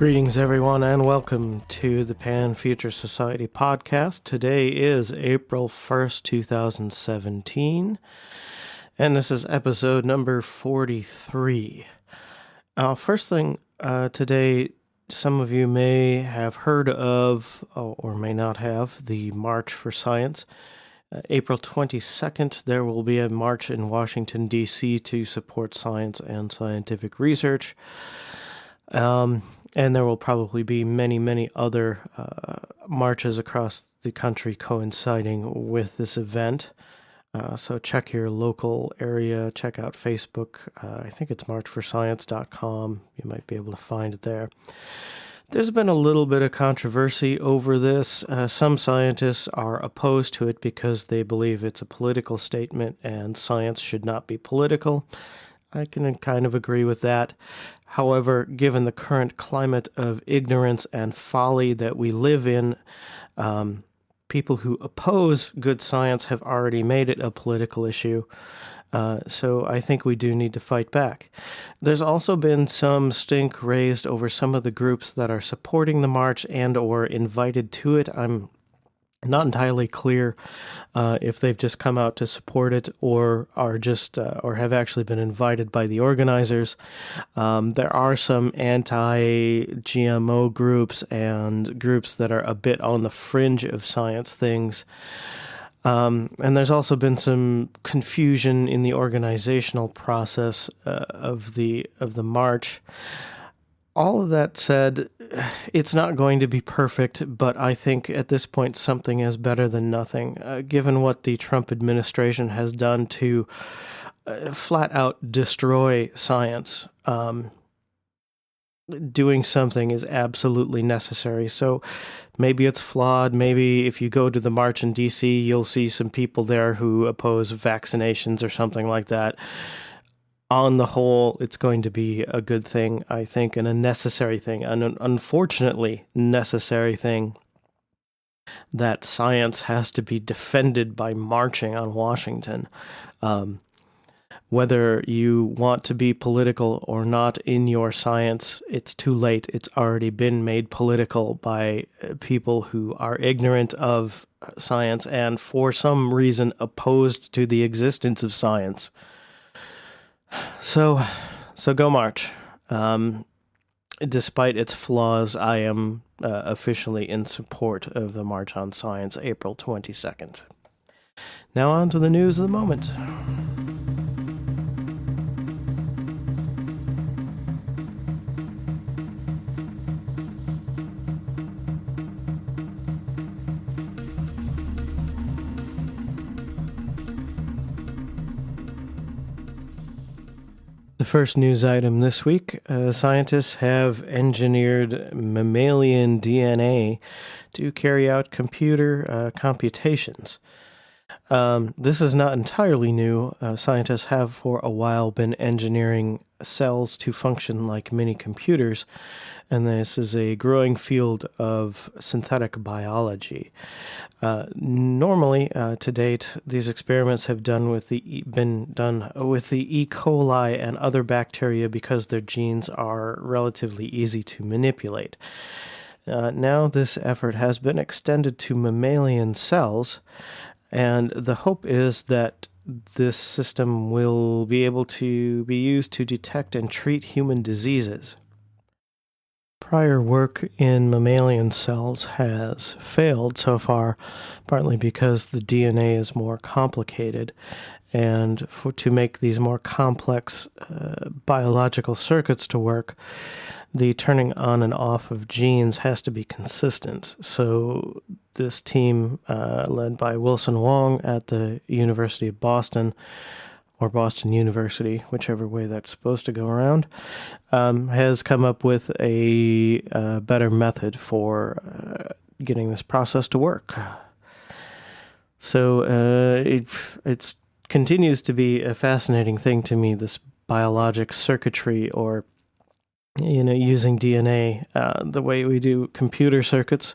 Greetings, everyone, and welcome to the Pan Future Society podcast. Today is April 1st, 2017, and this is episode number 43. First thing today, some of you may have heard of, or may not have, the March for Science. April 22nd, there will be a march in Washington, D.C. to support science and scientific research. And there will probably be many other marches across the country coinciding with this event. So check your local area, check out Facebook. I think it's marchforscience.com. You might be able to find it there. There's been a little bit of controversy over this. Some scientists are opposed to it because they believe it's a political statement and science should not be political. I can kind of agree with that. However, given the current climate of ignorance and folly that we live in, people who oppose good science have already made it a political issue. So I think we do need to fight back. There's also been some stink raised over some of the groups that are supporting the march and or invited to it. I'm not entirely clear if they've just come out to support it or are just or have actually been invited by the organizers. There are some anti-GMO groups and groups that are a bit on the fringe of science things. And there's also been some confusion in the organizational process of the march. All of that said, it's not going to be perfect, but I think at this point something is better than nothing. Given what the Trump administration has done to flat out destroy science, doing something is absolutely necessary. So maybe it's flawed. Maybe if you go to the march in D.C., you'll see some people there who oppose vaccinations or something like that. On the whole, it's going to be a good thing, I think, and a necessary thing, and an unfortunately necessary thing that science has to be defended by marching on Washington. Whether you want to be political or not in your science, it's too late. It's already been made political by people who are ignorant of science and for some reason opposed to the existence of science. So go march. Despite its flaws, I am officially in support of the March on Science, April 22nd. Now on to the news of the moment. The first news item this week, scientists have engineered mammalian DNA to carry out computer computations. This is not entirely new. Scientists have for a while been engineering cells to function like mini computers, and this is a growing field of synthetic biology. Normally, to date, these experiments have been done with the E. coli and other bacteria because their genes are relatively easy to manipulate. Now this effort has been extended to mammalian cells, and the hope is that this system will be able to be used to detect and treat human diseases. Prior work in mammalian cells has failed so far, partly because the DNA is more complicated, and to make these more complex biological circuits to work, the turning on and off of genes has to be consistent. So this team, led by Wilson Wong at the University of Boston, or Boston University, whichever way that's supposed to go around, has come up with a better method for getting this process to work. So it continues to be a fascinating thing to me, this biologic circuitry, or using DNA the way we do computer circuits.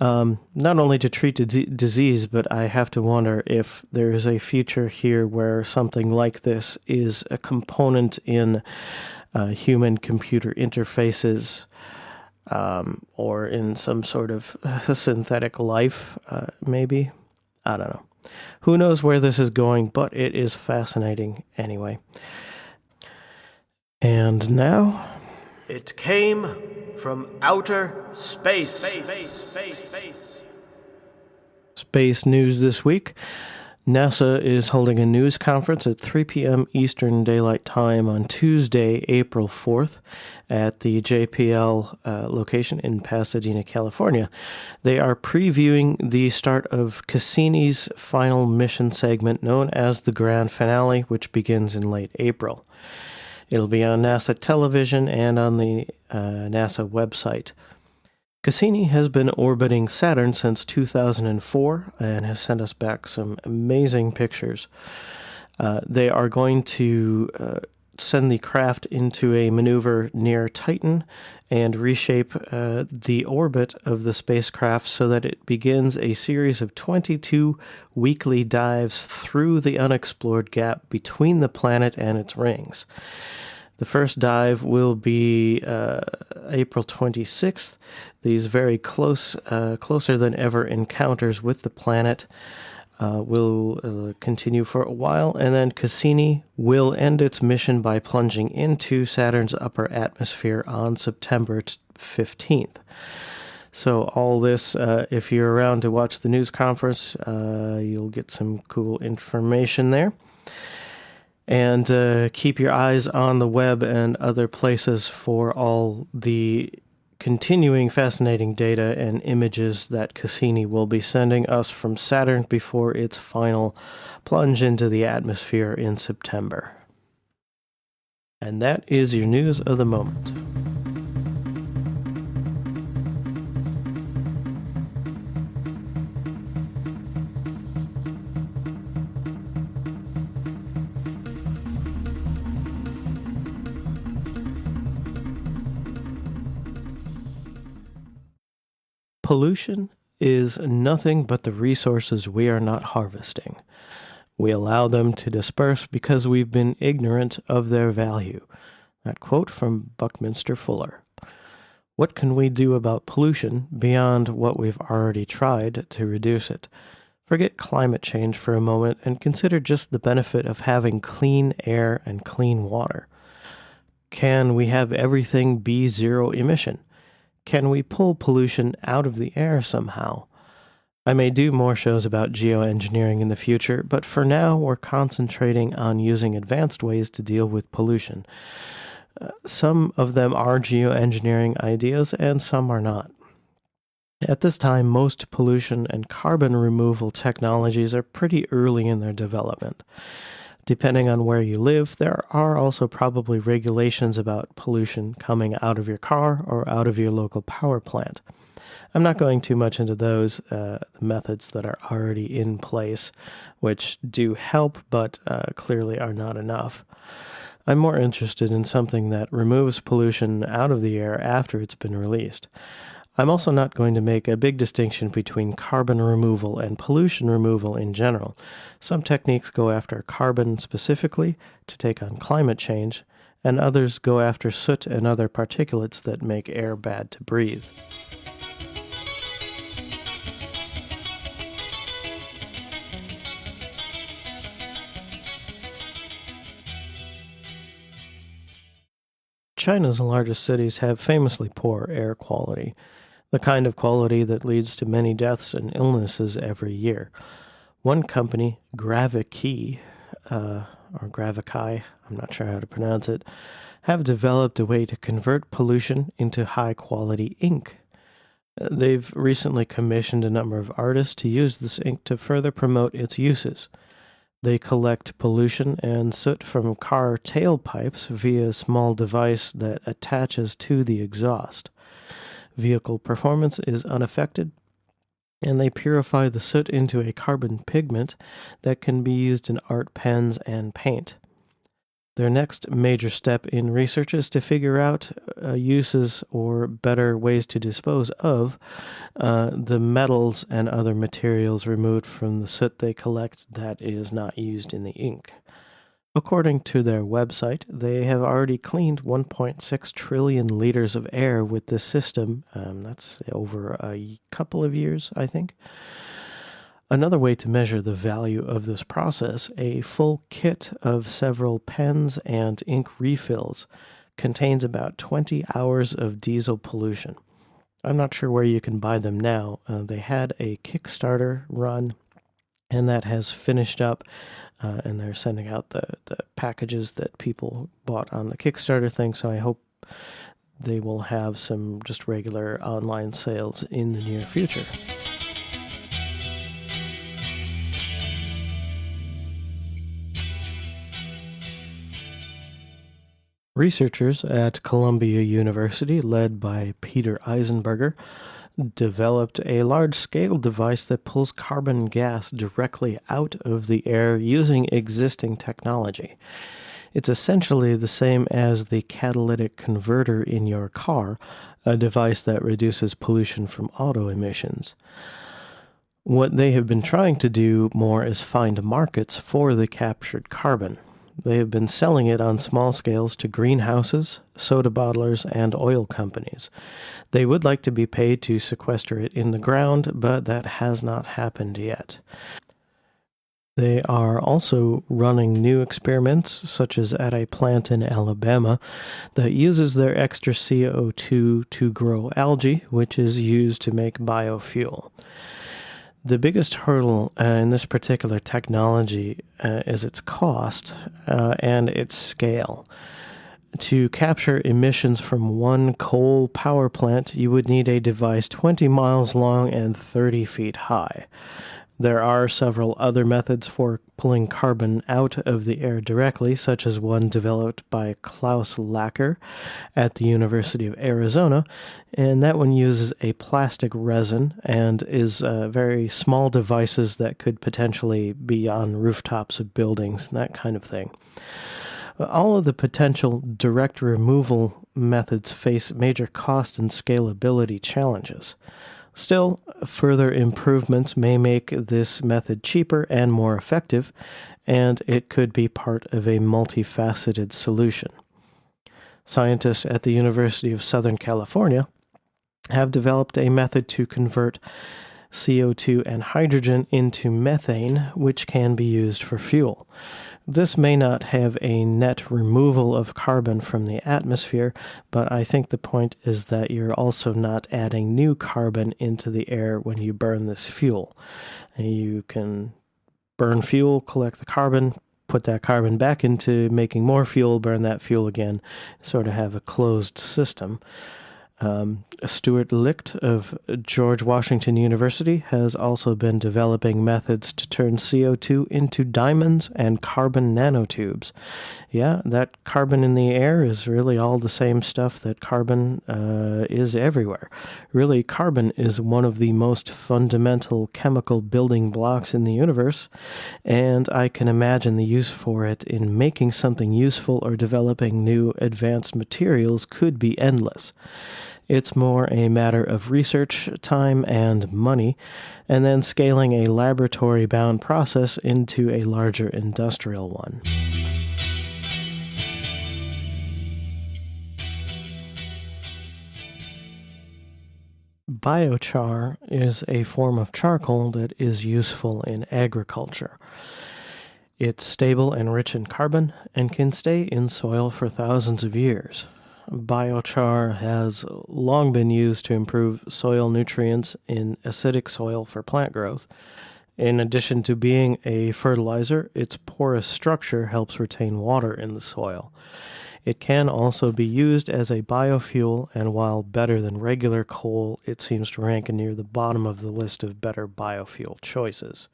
Not only to treat a disease, but I have to wonder if there is a future here where something like this is a component in human-computer interfaces or in some sort of synthetic life, maybe. I don't know. Who knows where this is going, but it is fascinating anyway. And now, it came from outer space. Space news this week. NASA is holding a news conference at 3 p.m. Eastern Daylight Time on Tuesday, April 4th, at the JPL location in Pasadena, California. They are previewing the start of Cassini's final mission segment known as the Grand Finale, which begins in late April. It'll be on NASA television and on the NASA website. Cassini has been orbiting Saturn since 2004 and has sent us back some amazing pictures. They are going to send the craft into a maneuver near Titan and reshape the orbit of the spacecraft so that it begins a series of 22 weekly dives through the unexplored gap between the planet and its rings. The first dive will be April 26th. These very closer than ever encounters with the planet will continue for a while, and then Cassini will end its mission by plunging into Saturn's upper atmosphere on September 15th. So all this, if you're around to watch the news conference, you'll get some cool information there. And keep your eyes on the web and other places for all the continuing fascinating data and images that Cassini will be sending us from Saturn before its final plunge into the atmosphere in September. And that is your news of the moment. Pollution is nothing but the resources we are not harvesting. We allow them to disperse because we've been ignorant of their value. That quote from Buckminster Fuller. What can we do about pollution beyond what we've already tried to reduce it? Forget climate change for a moment and consider just the benefit of having clean air and clean water. Can we have everything be zero emission? Can we pull pollution out of the air somehow? I may do more shows about geoengineering in the future, but for now we're concentrating on using advanced ways to deal with pollution. Some of them are geoengineering ideas and some are not. At this time, most pollution and carbon removal technologies are pretty early in their development. Depending on where you live, there are also probably regulations about pollution coming out of your car or out of your local power plant. I'm not going too much into those methods that are already in place, which do help, but clearly are not enough. I'm more interested in something that removes pollution out of the air after it's been released. I'm also not going to make a big distinction between carbon removal and pollution removal in general. Some techniques go after carbon specifically to take on climate change, and others go after soot and other particulates that make air bad to breathe. China's largest cities have famously poor air quality, the kind of quality that leads to many deaths and illnesses every year. One company, Graviki, or Gravikai, I'm not sure how to pronounce it, have developed a way to convert pollution into high-quality ink. They've recently commissioned a number of artists to use this ink to further promote its uses. They collect pollution and soot from car tailpipes via a small device that attaches to the exhaust. Vehicle performance is unaffected, and they purify the soot into a carbon pigment that can be used in art pens and paint. Their next major step in research is to figure out uses or better ways to dispose of the metals and other materials removed from the soot they collect that is not used in the ink. According to their website, they have already cleaned 1.6 trillion liters of air with this system. That's over a couple of years, I think. Another way to measure the value of this process, a full kit of several pens and ink refills contains about 20 hours of diesel pollution. I'm not sure where you can buy them now. They had a Kickstarter run, and that has finished up, and they're sending out the packages that people bought on the Kickstarter thing, so I hope they will have some just regular online sales in the near future. Researchers at Columbia University, led by Peter Eisenberger, developed a large scale device that pulls carbon gas directly out of the air using existing technology. It's essentially the same as the catalytic converter in your car, a device that reduces pollution from auto emissions. What they have been trying to do more is find markets for the captured carbon. They have been selling it on small scales to greenhouses, soda bottlers, and oil companies. They would like to be paid to sequester it in the ground, but that has not happened yet. They are also running new experiments, such as at a plant in Alabama, that uses their extra CO2 to grow algae, which is used to make biofuel. The biggest hurdle in this particular technology is its cost and its scale. To capture emissions from one coal power plant, you would need a device 20 miles long and 30 feet high. There are several other methods for pulling carbon out of the air directly, such as one developed by Klaus Lacker at the University of Arizona, and that one uses a plastic resin and is very small devices that could potentially be on rooftops of buildings, that kind of thing. All of the potential direct removal methods face major cost and scalability challenges. Still, further improvements may make this method cheaper and more effective, and it could be part of a multifaceted solution. Scientists at the University of Southern California have developed a method to convert CO2 and hydrogen into methane, which can be used for fuel. This may not have a net removal of carbon from the atmosphere, but I think the point is that you're also not adding new carbon into the air when you burn this fuel. You can burn fuel, collect the carbon, put that carbon back into making more fuel, burn that fuel again, sort of have a closed system. Stuart Licht of George Washington University has also been developing methods to turn CO2 into diamonds and carbon nanotubes. Yeah, that carbon in the air is really all the same stuff that carbon is everywhere. Really, carbon is one of the most fundamental chemical building blocks in the universe, and I can imagine the use for it in making something useful or developing new advanced materials could be endless. It's more a matter of research, time, and money, and then scaling a laboratory-bound process into a larger industrial one. Biochar is a form of charcoal that is useful in agriculture. It's stable and rich in carbon and can stay in soil for thousands of years. Biochar has long been used to improve soil nutrients in acidic soil for plant growth. In addition to being a fertilizer, its porous structure helps retain water in the soil. It can also be used as a biofuel, and while better than regular coal, it seems to rank near the bottom of the list of better biofuel choices.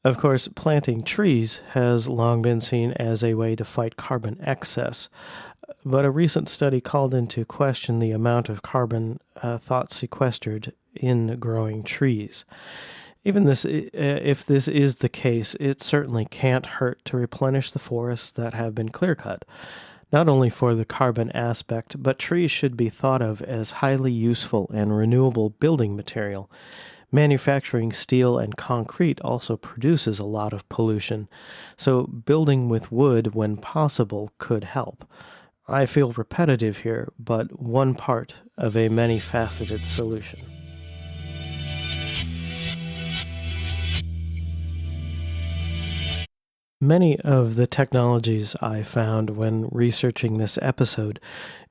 Of course, planting trees has long been seen as a way to fight carbon excess, but a recent study called into question the amount of carbon thought sequestered in growing trees. Even if this is the case, it certainly can't hurt to replenish the forests that have been clear-cut. Not only for the carbon aspect, but trees should be thought of as highly useful and renewable building material. Manufacturing steel and concrete also produces a lot of pollution, so building with wood when possible could help. I feel repetitive here, but one part of a many faceted solution. Many of the technologies I found when researching this episode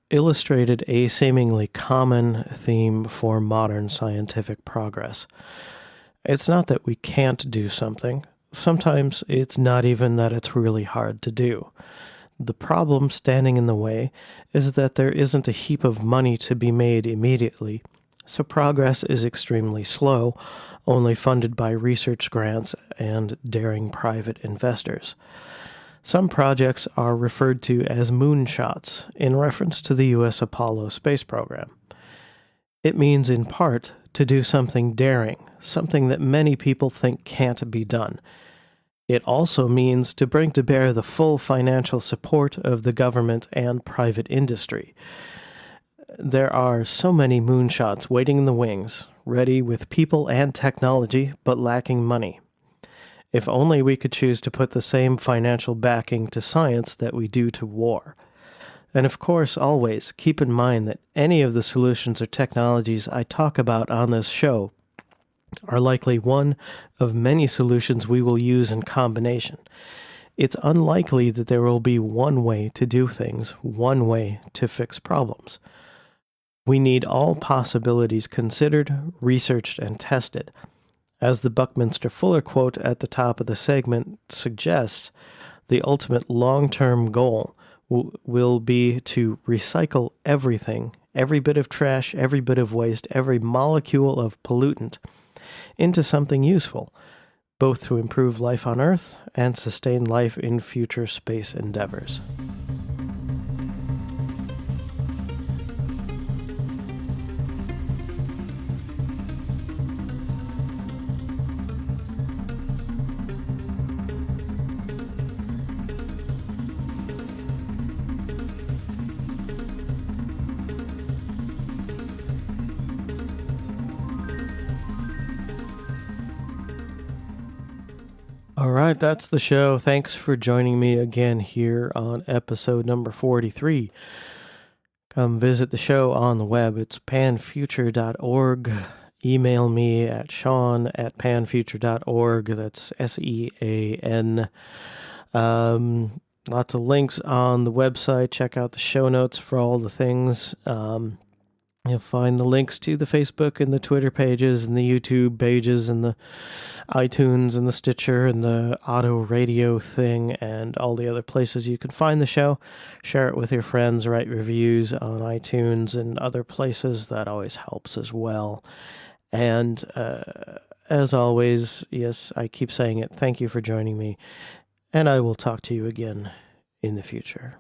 illustrated a seemingly common theme for modern scientific progress. It's not that we can't do something, sometimes it's not even that it's really hard to do. The problem standing in the way is that there isn't a heap of money to be made immediately, so progress is extremely slow, only funded by research grants and daring private investors. Some projects are referred to as moonshots in reference to the U.S. Apollo space program. It means, in part, to do something daring, something that many people think can't be done. It also means to bring to bear the full financial support of the government and private industry. There are so many moonshots waiting in the wings, ready with people and technology, but lacking money. If only we could choose to put the same financial backing to science that we do to war. And of course, always keep in mind that any of the solutions or technologies I talk about on this show are likely one of many solutions we will use in combination. It's unlikely that there will be one way to do things, one way to fix problems. We need all possibilities considered, researched, and tested. As the Buckminster Fuller quote at the top of the segment suggests, the ultimate long-term goal will be to recycle everything, every bit of trash, every bit of waste, every molecule of pollutant, into something useful, both to improve life on Earth and sustain life in future space endeavors. All right, that's the show. Thanks for joining me again here on episode number 43. Come visit the show on the web. It's panfuture.org. Email me at sean@panfuture.org. That's SEAN. Lots of links on the website. Check out the show notes for all the things. You'll find the links to the Facebook and the Twitter pages and the YouTube pages and the iTunes and the Stitcher and the auto radio thing and all the other places you can find the show. Share it with your friends, write reviews on iTunes and other places. That always helps as well. And as always, yes, I keep saying it, thank you for joining me, and I will talk to you again in the future.